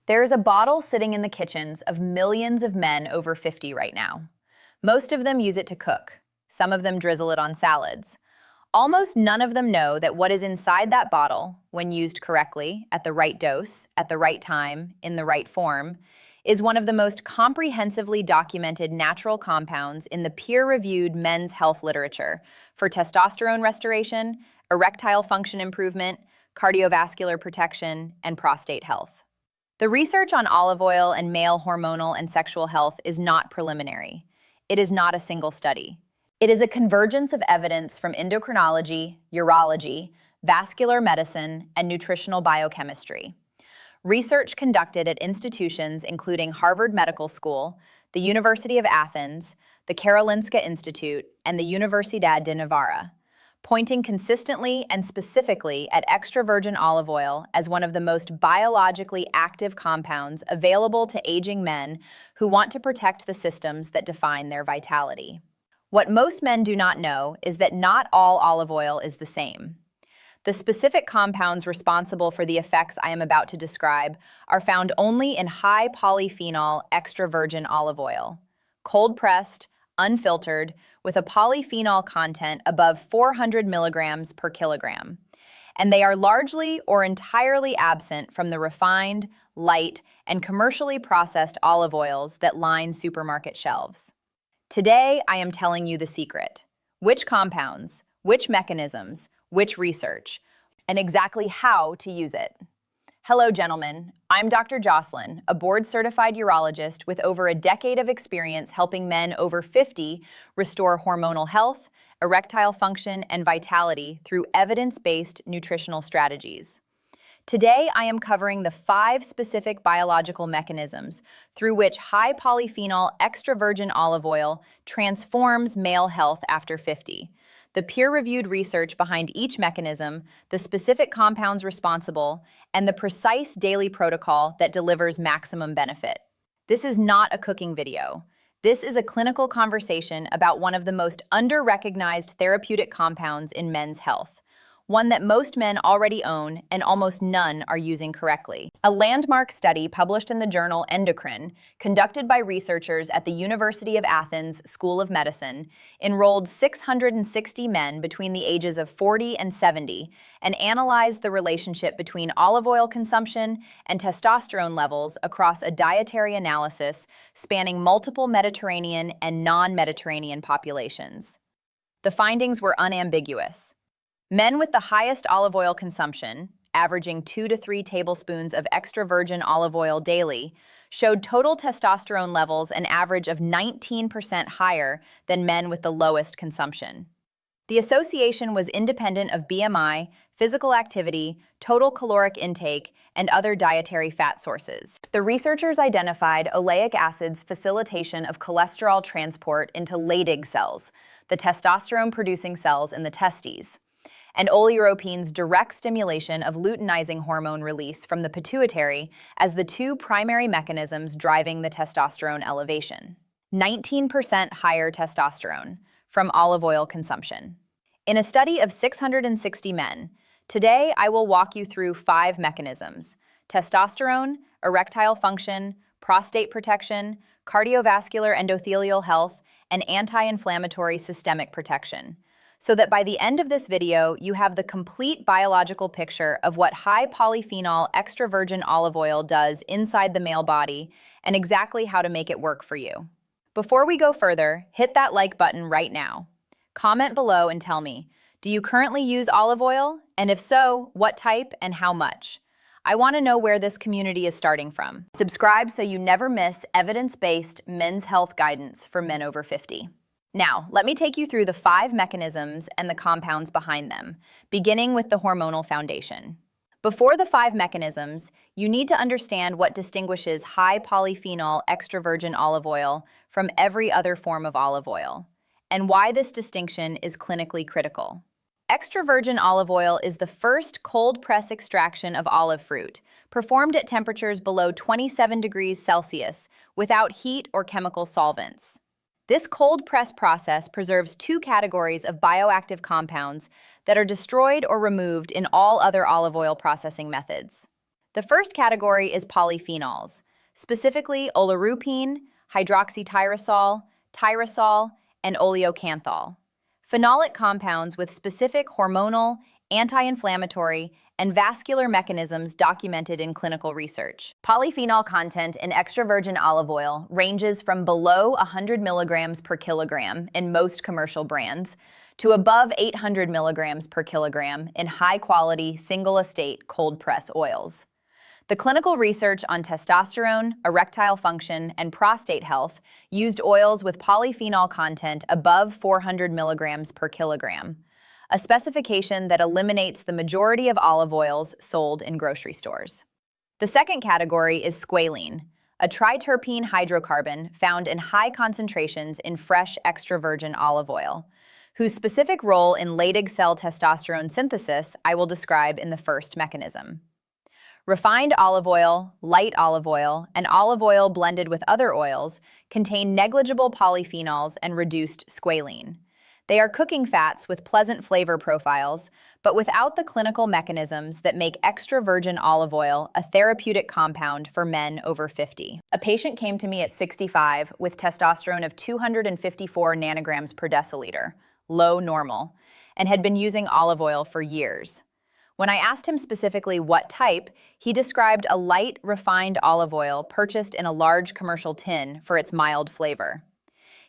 There's a bottle sitting in the kitchens of millions of men over 50 right now. Most of them use it to cook. Some of them drizzle it on salads. Almost none of them know that what is inside that bottle, when used correctly, at the right dose, at the right time, in the right form, is one of the most comprehensively documented natural compounds in the peer-reviewed men's health literature for testosterone restoration, erectile function improvement, cardiovascular protection, and prostate health. The research on olive oil and male hormonal and sexual health is not preliminary. It is not a single study. It is a convergence of evidence from endocrinology, urology, vascular medicine, and nutritional biochemistry. Research conducted at institutions including Harvard Medical School, the University of Athens, the Karolinska Institute, and the Universidad de Navarra, pointing consistently and specifically at extra virgin olive oil as one of the most biologically active compounds available to aging men who want to protect the systems that define their vitality. What most men do not know is that not all olive oil is the same. The specific compounds responsible for the effects I am about to describe are found only in high polyphenol extra virgin olive oil, cold-pressed, unfiltered, with a polyphenol content above 400 milligrams per kilogram. And they are largely or entirely absent from the refined, light, and commercially processed olive oils that line supermarket shelves. Today, I am telling you the secret. Which compounds, which mechanisms, which research, and exactly how to use it. Hello, gentlemen. I'm Dr. Jocelyn, a board-certified urologist with over a decade of experience helping men over 50 restore hormonal health, erectile function, and vitality through evidence-based nutritional strategies. Today, I am covering the 5 specific biological mechanisms through which high polyphenol extra virgin olive oil transforms male health after 50. The peer-reviewed research behind each mechanism, the specific compounds responsible, and the precise daily protocol that delivers maximum benefit. This is not a cooking video. This is a clinical conversation about one of the most under-recognized therapeutic compounds in men's health, one that most men already own and almost none are using correctly. A landmark study published in the journal Endocrine, conducted by researchers at the University of Athens School of Medicine, enrolled 660 men between the ages of 40 and 70 and analyzed the relationship between olive oil consumption and testosterone levels across a dietary analysis spanning multiple Mediterranean and non-Mediterranean populations. The findings were unambiguous. Men with the highest olive oil consumption, averaging 2 to 3 tablespoons of extra virgin olive oil daily, showed total testosterone levels an average of 19% higher than men with the lowest consumption. The association was independent of BMI, physical activity, total caloric intake, and other dietary fat sources. The researchers identified oleic acid's facilitation of cholesterol transport into Leydig cells, the testosterone-producing cells in the testes, and oleuropene's direct stimulation of luteinizing hormone release from the pituitary as the 2 primary mechanisms driving the testosterone elevation. 19% higher testosterone from olive oil consumption. In a study of 660 men, today I will walk you through 5 mechanisms: testosterone, erectile function, prostate protection, cardiovascular endothelial health, and anti-inflammatory systemic protection, so that by the end of this video, you have the complete biological picture of what high polyphenol extra virgin olive oil does inside the male body and exactly how to make it work for you. Before we go further, hit that like button right now. Comment below and tell me, do you currently use olive oil? And if so, what type and how much? I want to know where this community is starting from. Subscribe so you never miss evidence-based men's health guidance for men over 50. Now, let me take you through the 5 mechanisms and the compounds behind them, beginning with the hormonal foundation. Before the 5 mechanisms, you need to understand what distinguishes high polyphenol extra virgin olive oil from every other form of olive oil, and why this distinction is clinically critical. Extra virgin olive oil is the first cold press extraction of olive fruit, performed at temperatures below 27 degrees Celsius without heat or chemical solvents. This cold press process preserves 2 categories of bioactive compounds that are destroyed or removed in all other olive oil processing methods. The first category is polyphenols, specifically oleuropein, hydroxytyrosol, tyrosol, and oleocanthal. Phenolic compounds with specific hormonal, anti-inflammatory, and vascular mechanisms documented in clinical research. Polyphenol content in extra virgin olive oil ranges from below 100 milligrams per kilogram in most commercial brands to above 800 milligrams per kilogram in high-quality, single-estate cold-press oils. The clinical research on testosterone, erectile function, and prostate health used oils with polyphenol content above 400 milligrams per kilogram, a specification that eliminates the majority of olive oils sold in grocery stores. The second category is squalene, a triterpene hydrocarbon found in high concentrations in fresh extra virgin olive oil, whose specific role in Leydig cell testosterone synthesis I will describe in the first mechanism. Refined olive oil, light olive oil, and olive oil blended with other oils contain negligible polyphenols and reduced squalene. They are cooking fats with pleasant flavor profiles, but without the clinical mechanisms that make extra virgin olive oil a therapeutic compound for men over 50. A patient came to me at 65 with testosterone of 254 nanograms per deciliter, low normal, and had been using olive oil for years. When I asked him specifically what type, he described a light, refined olive oil purchased in a large commercial tin for its mild flavor.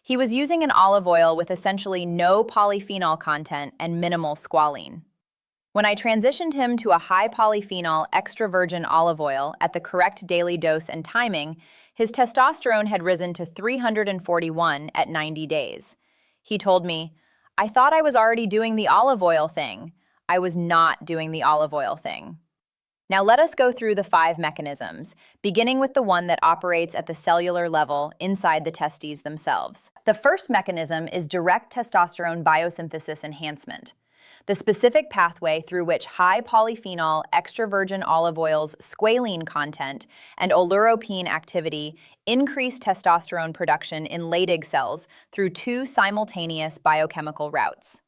He was using an olive oil with essentially no polyphenol content and minimal squalene. When I transitioned him to a high polyphenol extra virgin olive oil at the correct daily dose and timing, his testosterone had risen to 341 at 90 days. He told me, "I thought I was already doing the olive oil thing. I was not doing the olive oil thing." Now let us go through the 5 mechanisms, beginning with the one that operates at the cellular level inside the testes themselves. The first mechanism is direct testosterone biosynthesis enhancement, the specific pathway through which high polyphenol extra virgin olive oil's squalene content and oleuropein activity increase testosterone production in Leydig cells through 2 simultaneous biochemical routes.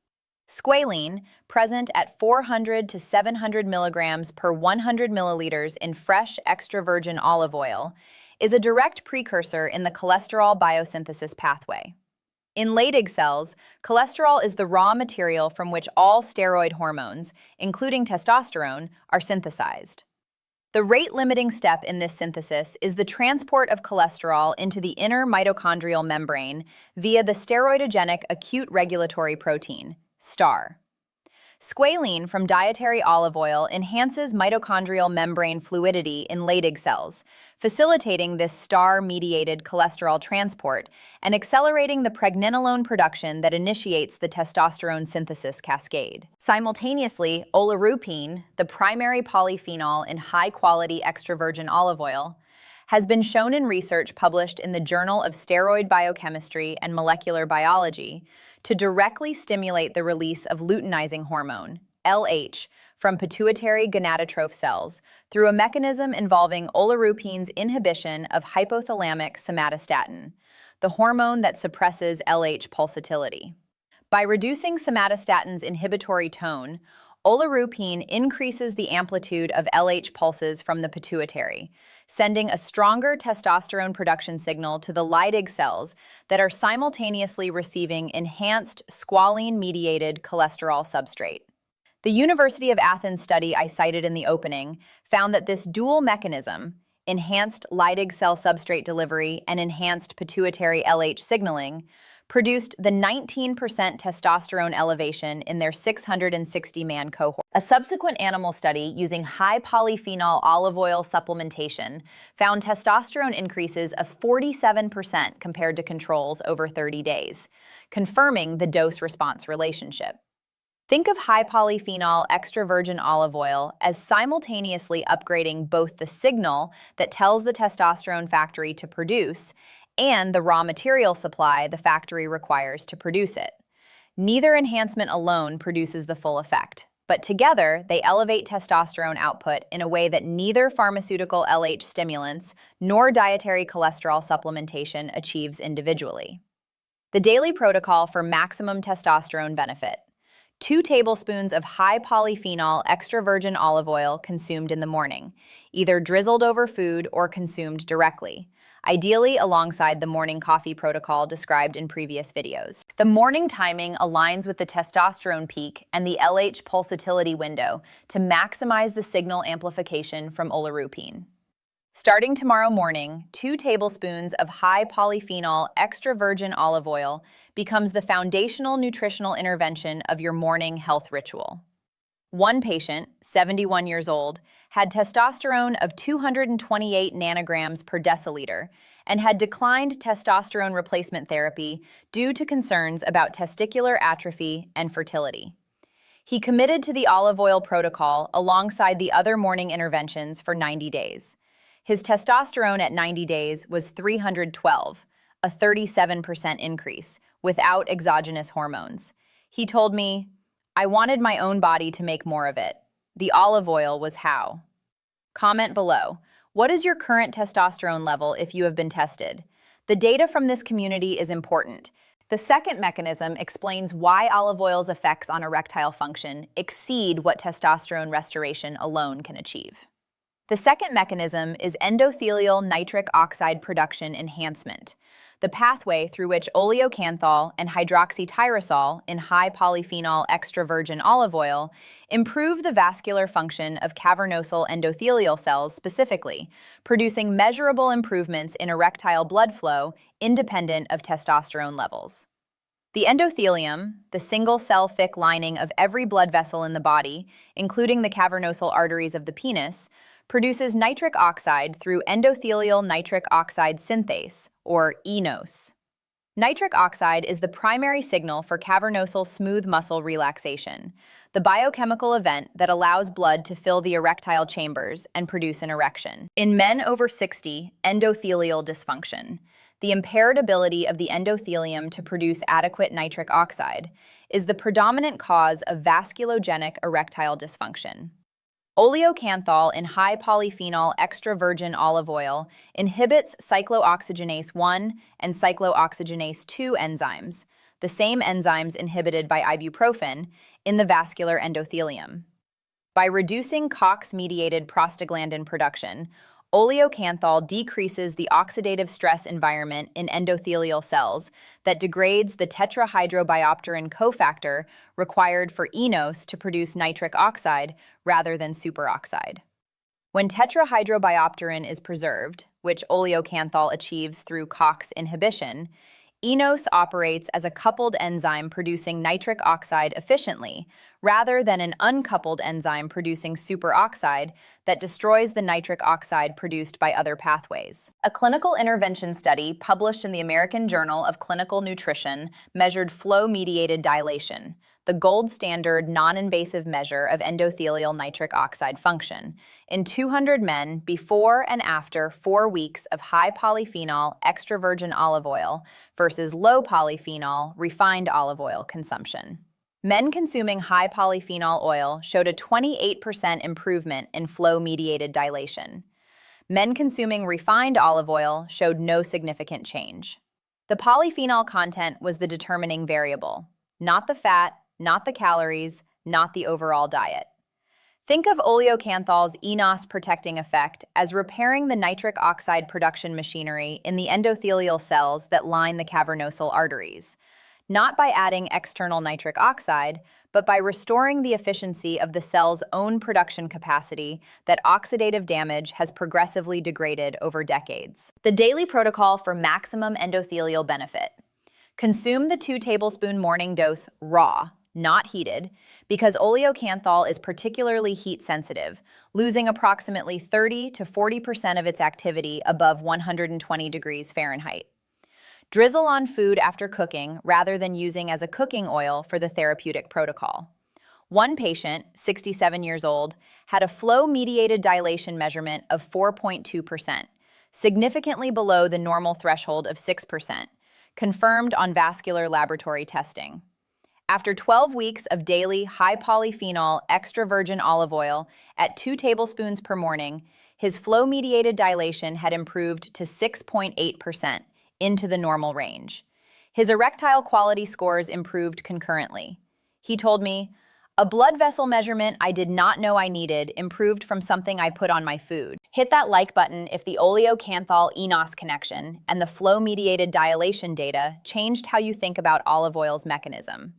Squalene, present at 400 to 700 milligrams per 100 milliliters in fresh extra virgin olive oil, is a direct precursor in the cholesterol biosynthesis pathway. In Leydig cells, cholesterol is the raw material from which all steroid hormones, including testosterone, are synthesized. The rate-limiting step in this synthesis is the transport of cholesterol into the inner mitochondrial membrane via the steroidogenic acute regulatory protein, STAR. Squalene from dietary olive oil enhances mitochondrial membrane fluidity in Leydig cells, facilitating this STAR-mediated cholesterol transport and accelerating the pregnenolone production that initiates the testosterone synthesis cascade. Simultaneously, oleuropein, the primary polyphenol in high-quality extra virgin olive oil, has been shown in research published in the Journal of Steroid Biochemistry and Molecular Biology to directly stimulate the release of luteinizing hormone, LH, from pituitary gonadotroph cells through a mechanism involving oleuropein's inhibition of hypothalamic somatostatin, the hormone that suppresses LH pulsatility. By reducing somatostatin's inhibitory tone, oleuropein increases the amplitude of LH pulses from the pituitary, sending a stronger testosterone production signal to the Leydig cells that are simultaneously receiving enhanced squalene-mediated cholesterol substrate. The University of Athens study I cited in the opening found that this dual mechanism, enhanced Leydig cell substrate delivery and enhanced pituitary LH signaling, produced the 19% testosterone elevation in their 660-man cohort. A subsequent animal study using high polyphenol olive oil supplementation found testosterone increases of 47% compared to controls over 30 days, confirming the dose-response relationship. Think of high polyphenol extra virgin olive oil as simultaneously upgrading both the signal that tells the testosterone factory to produce and the raw material supply the factory requires to produce it. Neither enhancement alone produces the full effect, but together they elevate testosterone output in a way that neither pharmaceutical LH stimulants nor dietary cholesterol supplementation achieves individually. The daily protocol for maximum testosterone benefit. 2 tablespoons of high polyphenol extra virgin olive oil consumed in the morning, either drizzled over food or consumed directly, ideally alongside the morning coffee protocol described in previous videos. The morning timing aligns with the testosterone peak and the LH pulsatility window to maximize the signal amplification from oleuropein. Starting tomorrow morning, 2 tablespoons of high polyphenol extra virgin olive oil becomes the foundational nutritional intervention of your morning health ritual. One patient, 71 years old, had testosterone of 228 nanograms per deciliter and had declined testosterone replacement therapy due to concerns about testicular atrophy and fertility. He committed to the olive oil protocol alongside the other morning interventions for 90 days. His testosterone at 90 days was 312, a 37% increase, without exogenous hormones. He told me, "I wanted my own body to make more of it. The olive oil was how." Comment below. What is your current testosterone level if you have been tested? The data from this community is important. The second mechanism explains why olive oil's effects on erectile function exceed what testosterone restoration alone can achieve. The second mechanism is endothelial nitric oxide production enhancement, the pathway through which oleocanthal and hydroxytyrosol in high polyphenol extra virgin olive oil improve the vascular function of cavernosal endothelial cells specifically, producing measurable improvements in erectile blood flow independent of testosterone levels. The endothelium, the single-cell thick lining of every blood vessel in the body, including the cavernosal arteries of the penis, produces nitric oxide through endothelial nitric oxide synthase, or eNOS. Nitric oxide is the primary signal for cavernosal smooth muscle relaxation, the biochemical event that allows blood to fill the erectile chambers and produce an erection. In men over 60, endothelial dysfunction, the impaired ability of the endothelium to produce adequate nitric oxide, is the predominant cause of vasculogenic erectile dysfunction. Oleocanthal in high polyphenol extra virgin olive oil inhibits cyclooxygenase 1 and cyclooxygenase 2 enzymes, the same enzymes inhibited by ibuprofen, in the vascular endothelium. By reducing COX-mediated prostaglandin production, oleocanthal decreases the oxidative stress environment in endothelial cells that degrades the tetrahydrobiopterin cofactor required for eNOS to produce nitric oxide rather than superoxide. When tetrahydrobiopterin is preserved, which oleocanthal achieves through COX inhibition, eNOS operates as a coupled enzyme producing nitric oxide efficiently, rather than an uncoupled enzyme producing superoxide that destroys the nitric oxide produced by other pathways. A clinical intervention study published in the American Journal of Clinical Nutrition measured flow-mediated dilation, the gold standard non-invasive measure of endothelial nitric oxide function, in 200 men before and after 4 weeks of high polyphenol extra virgin olive oil versus low polyphenol refined olive oil consumption. Men consuming high polyphenol oil showed a 28% improvement in flow-mediated dilation. Men consuming refined olive oil showed no significant change. The polyphenol content was the determining variable, not the fat, not the calories, not the overall diet. Think of oleocanthal's eNOS protecting effect as repairing the nitric oxide production machinery in the endothelial cells that line the cavernosal arteries, not by adding external nitric oxide, but by restoring the efficiency of the cell's own production capacity that oxidative damage has progressively degraded over decades. The daily protocol for maximum endothelial benefit. Consume the 2-tablespoon morning dose raw, not heated, because oleocanthal is particularly heat sensitive, losing approximately 30 to 40% of its activity above 120 degrees Fahrenheit. Drizzle on food after cooking rather than using as a cooking oil for the therapeutic protocol. One patient, 67 years old, had a flow-mediated dilation measurement of 4.2%, significantly below the normal threshold of 6%, confirmed on vascular laboratory testing. After 12 weeks of daily high polyphenol extra virgin olive oil at 2 tablespoons per morning, his flow-mediated dilation had improved to 6.8%, into the normal range. His erectile quality scores improved concurrently. He told me, "A blood vessel measurement I did not know I needed improved from something I put on my food." Hit that like button if the oleocanthal-enos connection and the flow-mediated dilation data changed how you think about olive oil's mechanism.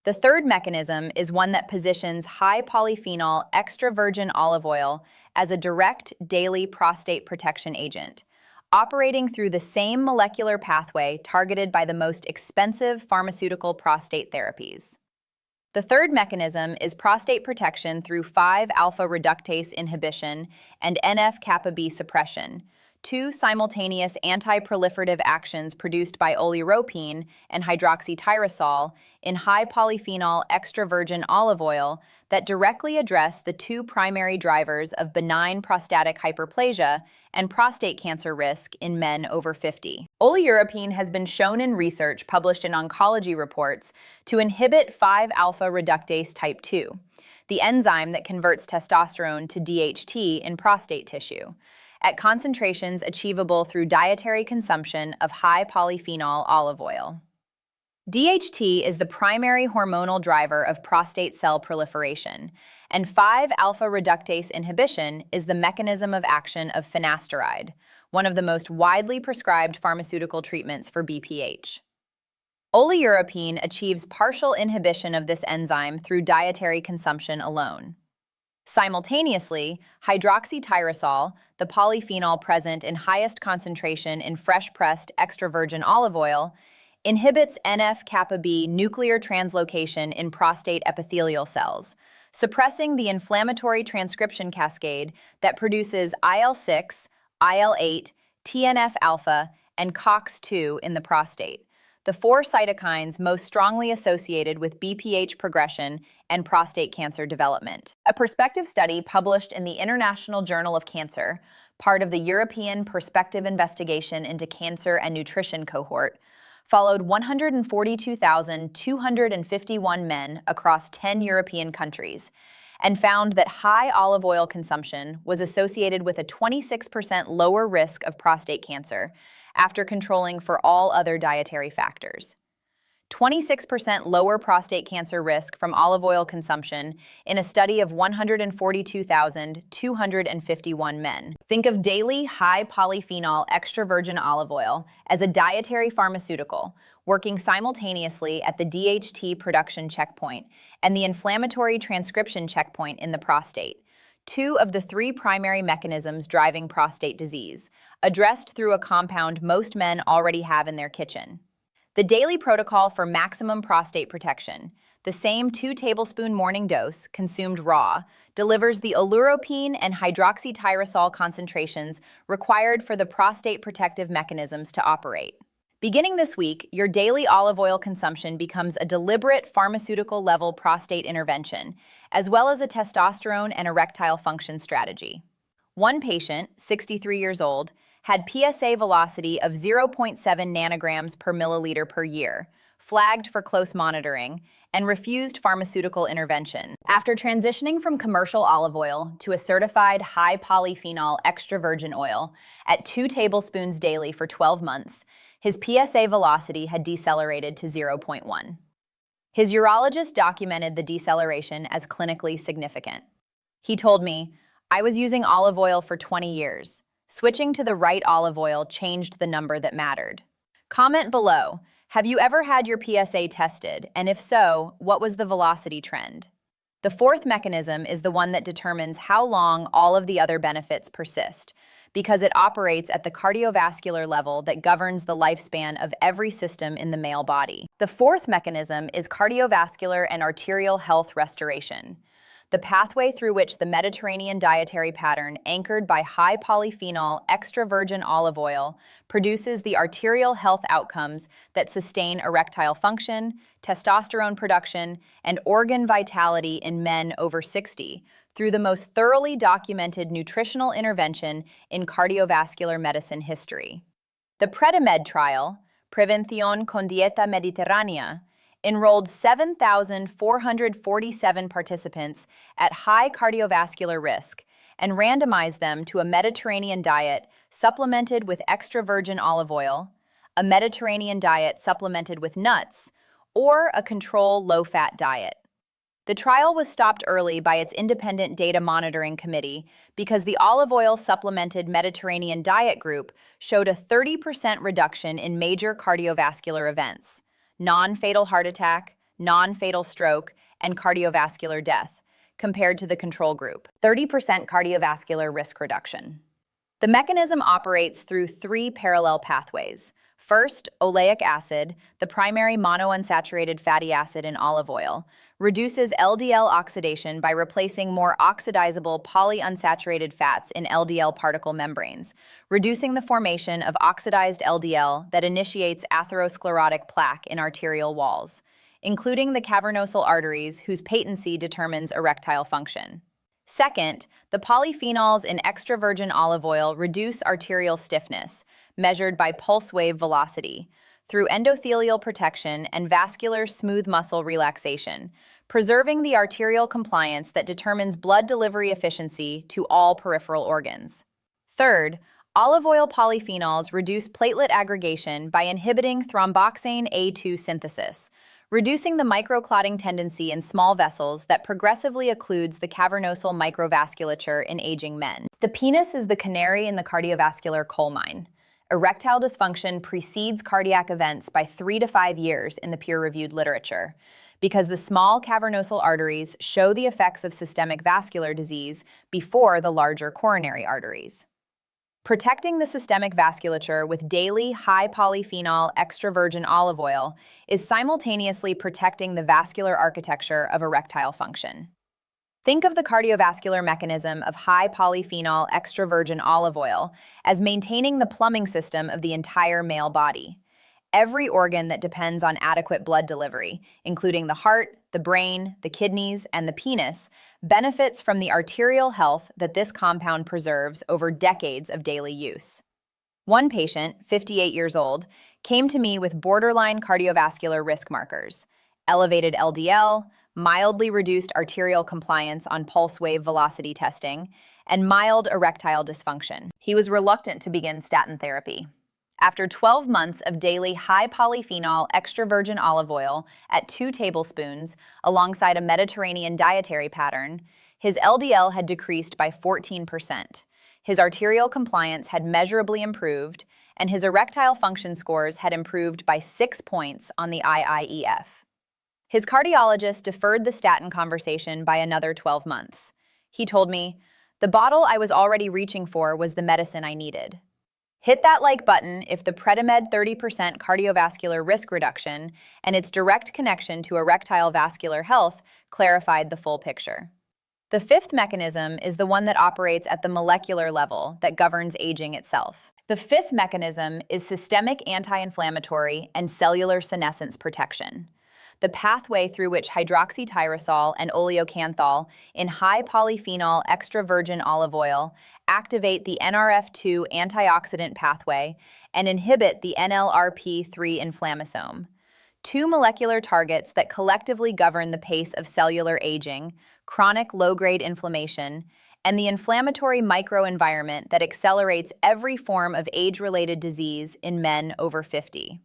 The third mechanism is one that positions high polyphenol extra virgin olive oil as a direct daily prostate protection agent, operating through the same molecular pathway targeted by the most expensive pharmaceutical prostate therapies. The third mechanism is prostate protection through 5-alpha reductase inhibition and NF-kappa B suppression, two simultaneous anti-proliferative actions produced by oleuropein and hydroxytyrosol in high polyphenol extra virgin olive oil that directly address the two primary drivers of benign prostatic hyperplasia and prostate cancer risk in men over 50. Oleuropein has been shown in research published in oncology reports to inhibit 5-alpha reductase type 2, the enzyme that converts testosterone to DHT in prostate tissue, at concentrations achievable through dietary consumption of high polyphenol olive oil. DHT is the primary hormonal driver of prostate cell proliferation, and 5-alpha reductase inhibition is the mechanism of action of finasteride, one of the most widely prescribed pharmaceutical treatments for BPH. Oleuropein achieves partial inhibition of this enzyme through dietary consumption alone. Simultaneously, hydroxytyrosol, the polyphenol present in highest concentration in fresh-pressed extra virgin olive oil, inhibits NF-kappa B nuclear translocation in prostate epithelial cells, suppressing the inflammatory transcription cascade that produces IL-6, IL-8, TNF-alpha, and COX-2 in the prostate, the four cytokines most strongly associated with BPH progression and prostate cancer development. A prospective study published in the International Journal of Cancer, part of the European Prospective Investigation into Cancer and Nutrition cohort, followed 142,251 men across 10 European countries and found that high olive oil consumption was associated with a 26% lower risk of prostate cancer after controlling for all other dietary factors. 26% lower prostate cancer risk from olive oil consumption in a study of 142,251 men. Think of daily high polyphenol extra virgin olive oil as a dietary pharmaceutical working simultaneously at the DHT production checkpoint and the inflammatory transcription checkpoint in the prostate, two of the three primary mechanisms driving prostate disease, addressed through a compound most men already have in their kitchen. The daily protocol for maximum prostate protection, the same 2-tablespoon morning dose, consumed raw, delivers the oleuropein and hydroxytyrosol concentrations required for the prostate protective mechanisms to operate. Beginning this week, your daily olive oil consumption becomes a deliberate pharmaceutical-level prostate intervention, as well as a testosterone and erectile function strategy. One patient, 63 years old, had PSA velocity of 0.7 nanograms per milliliter per year, flagged for close monitoring, and refused pharmaceutical intervention. After transitioning from commercial olive oil to a certified high polyphenol extra virgin oil at 2 tablespoons daily for 12 months, his PSA velocity had decelerated to 0.1. His urologist documented the deceleration as clinically significant. He told me, "I was using olive oil for 20 years. Switching to the right olive oil changed the number that mattered." Comment below, have you ever had your PSA tested, and if so, what was the velocity trend? The fourth mechanism is the one that determines how long all of the other benefits persist, because it operates at the cardiovascular level that governs the lifespan of every system in the male body. The fourth mechanism is cardiovascular and arterial health restoration, the pathway through which the Mediterranean dietary pattern, anchored by high polyphenol extra virgin olive oil, produces the arterial health outcomes that sustain erectile function, testosterone production, and organ vitality in men over 60 through the most thoroughly documented nutritional intervention in cardiovascular medicine history. The PREDIMED trial, Prevención con Dieta Mediterránea, enrolled 7,447 participants at high cardiovascular risk and randomized them to a Mediterranean diet supplemented with extra virgin olive oil, a Mediterranean diet supplemented with nuts, or a control low-fat diet. The trial was stopped early by its independent data monitoring committee because the olive oil supplemented Mediterranean diet group showed a 30% reduction in major cardiovascular events, non-fatal heart attack, non-fatal stroke, and cardiovascular death, compared to the control group. 30% cardiovascular risk reduction. The mechanism operates through three parallel pathways. First, oleic acid, the primary monounsaturated fatty acid in olive oil, reduces LDL oxidation by replacing more oxidizable polyunsaturated fats in LDL particle membranes, reducing the formation of oxidized LDL that initiates atherosclerotic plaque in arterial walls, including the cavernosal arteries whose patency determines erectile function. Second, the polyphenols in extra virgin olive oil reduce arterial stiffness, measured by pulse wave velocity, through endothelial protection and vascular smooth muscle relaxation, preserving the arterial compliance that determines blood delivery efficiency to all peripheral organs. Third, olive oil polyphenols reduce platelet aggregation by inhibiting thromboxane A2 synthesis, reducing the microclotting tendency in small vessels that progressively occludes the cavernosal microvasculature in aging men. The penis is the canary in the cardiovascular coal mine. Erectile dysfunction precedes cardiac events by 3 to 5 years in the peer-reviewed literature, because the small cavernosal arteries show the effects of systemic vascular disease before the larger coronary arteries. Protecting the systemic vasculature with daily high polyphenol extra virgin olive oil is simultaneously protecting the vascular architecture of erectile function. Think of the cardiovascular mechanism of high polyphenol extra virgin olive oil as maintaining the plumbing system of the entire male body. Every organ that depends on adequate blood delivery, including the heart, the brain, the kidneys, and the penis, benefits from the arterial health that this compound preserves over decades of daily use. One patient, 58 years old, came to me with borderline cardiovascular risk markers: elevated LDL, mildly reduced arterial compliance on pulse wave velocity testing, and mild erectile dysfunction. He was reluctant to begin statin therapy. After 12 months of daily high polyphenol extra virgin olive oil at 2 tablespoons alongside a Mediterranean dietary pattern, his LDL had decreased by 14%. His arterial compliance had measurably improved, and his erectile function scores had improved by 6 points on the IIEF. His cardiologist deferred the statin conversation by another 12 months. He told me, "The bottle I was already reaching for was the medicine I needed." Hit that like button if the Predimed 30% cardiovascular risk reduction and its direct connection to erectile vascular health clarified the full picture. The fifth mechanism is the one that operates at the molecular level that governs aging itself. The fifth mechanism is systemic anti-inflammatory and cellular senescence protection. The pathway through which hydroxytyrosol and oleocanthal in high polyphenol extra virgin olive oil activate the NRF2 antioxidant pathway and inhibit the NLRP3 inflammasome, two molecular targets that collectively govern the pace of cellular aging, chronic low-grade inflammation, and the inflammatory microenvironment that accelerates every form of age-related disease in men over 50.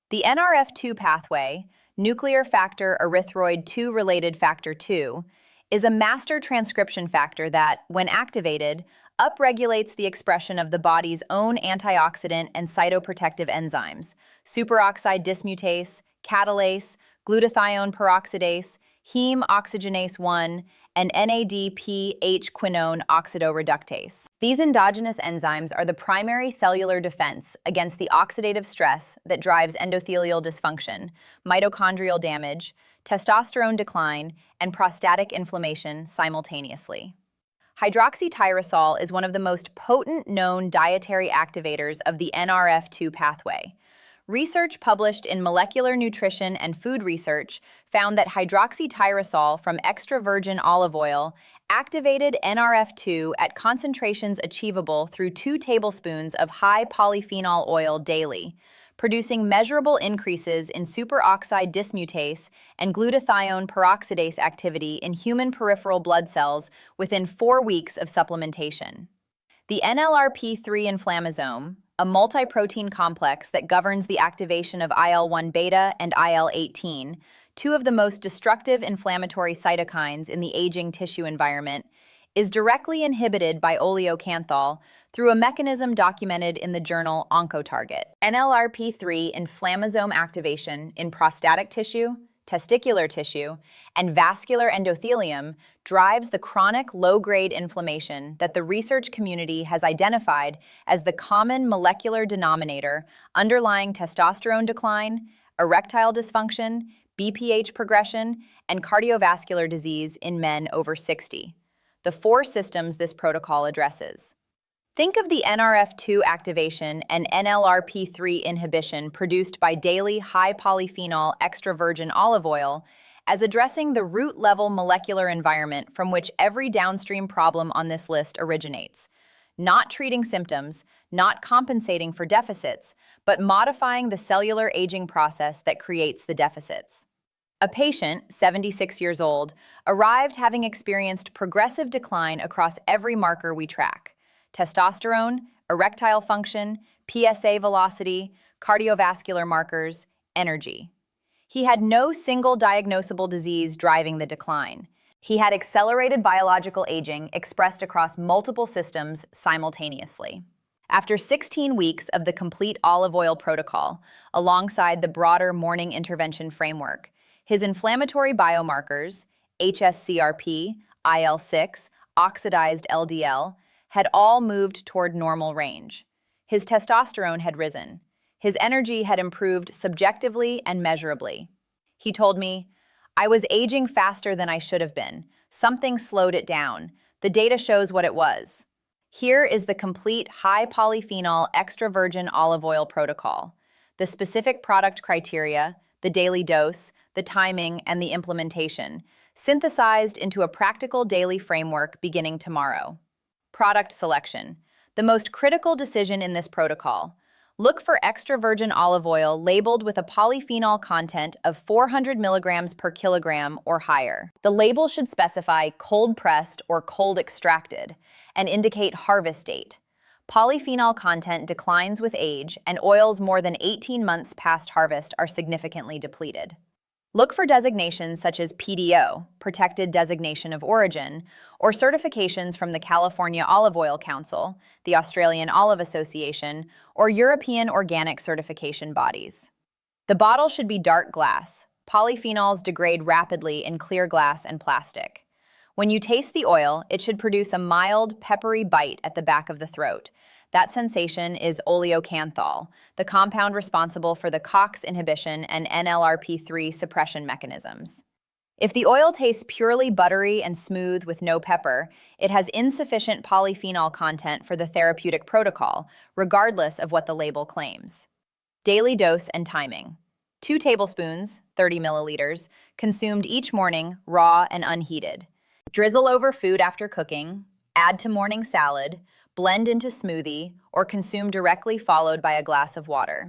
The NRF2 pathway, nuclear factor erythroid 2-related factor 2, is a master transcription factor that, when activated, upregulates the expression of the body's own antioxidant and cytoprotective enzymes, superoxide dismutase, catalase, glutathione peroxidase, heme oxygenase 1, and NADPH-quinone oxidoreductase. These endogenous enzymes are the primary cellular defense against the oxidative stress that drives endothelial dysfunction, mitochondrial damage, testosterone decline, and prostatic inflammation simultaneously. Hydroxytyrosol is one of the most potent known dietary activators of the NRF2 pathway. Research published in Molecular Nutrition and Food Research found that hydroxytyrosol from extra virgin olive oil activated NRF2 at concentrations achievable through 2 tablespoons of high polyphenol oil daily, producing measurable increases in superoxide dismutase and glutathione peroxidase activity in human peripheral blood cells within 4 weeks of supplementation. The NLRP3 inflammasome, a multi-protein complex that governs the activation of IL-1 beta and IL-18, two of the most destructive inflammatory cytokines in the aging tissue environment, is directly inhibited by oleocanthal through a mechanism documented in the journal Oncotarget. NLRP3 inflammasome activation in prostatic tissue, testicular tissue, and vascular endothelium drives the chronic low-grade inflammation that the research community has identified as the common molecular denominator underlying testosterone decline, erectile dysfunction, BPH progression, and cardiovascular disease in men over 60. The four systems this protocol addresses. Think of the NRF2 activation and NLRP3 inhibition produced by daily high polyphenol extra virgin olive oil as addressing the root-level molecular environment from which every downstream problem on this list originates. Not treating symptoms, not compensating for deficits, but modifying the cellular aging process that creates the deficits. A patient, 76 years old, arrived having experienced progressive decline across every marker we track: testosterone, erectile function, PSA velocity, cardiovascular markers, energy. He had no single diagnosable disease driving the decline. He had accelerated biological aging expressed across multiple systems simultaneously. After 16 weeks of the complete olive oil protocol, alongside the broader morning intervention framework, his inflammatory biomarkers, hsCRP, IL-6, oxidized LDL, had all moved toward normal range. His testosterone had risen. His energy had improved subjectively and measurably. He told me, "I was aging faster than I should have been. Something slowed it down. The data shows what it was." Here is the complete high polyphenol extra virgin olive oil protocol. The specific product criteria, the daily dose, the timing, and the implementation, synthesized into a practical daily framework beginning tomorrow. Product selection. The most critical decision in this protocol. Look for extra virgin olive oil labeled with a polyphenol content of 400 milligrams per kilogram or higher. The label should specify cold pressed or cold extracted and indicate harvest date. Polyphenol content declines with age, and oils more than 18 months past harvest are significantly depleted. Look for designations such as PDO, Protected Designation of Origin, or certifications from the California Olive Oil Council, the Australian Olive Association, or European organic certification bodies. The bottle should be dark glass. Polyphenols degrade rapidly in clear glass and plastic. When you taste the oil, it should produce a mild, peppery bite at the back of the throat. That sensation is oleocanthal, the compound responsible for the COX inhibition and NLRP3 suppression mechanisms. If the oil tastes purely buttery and smooth with no pepper, it has insufficient polyphenol content for the therapeutic protocol, regardless of what the label claims. Daily dose and timing. 2 tablespoons, 30 milliliters, consumed each morning, raw and unheated. Drizzle over food after cooking, add to morning salad, blend into smoothie, or consume directly followed by a glass of water.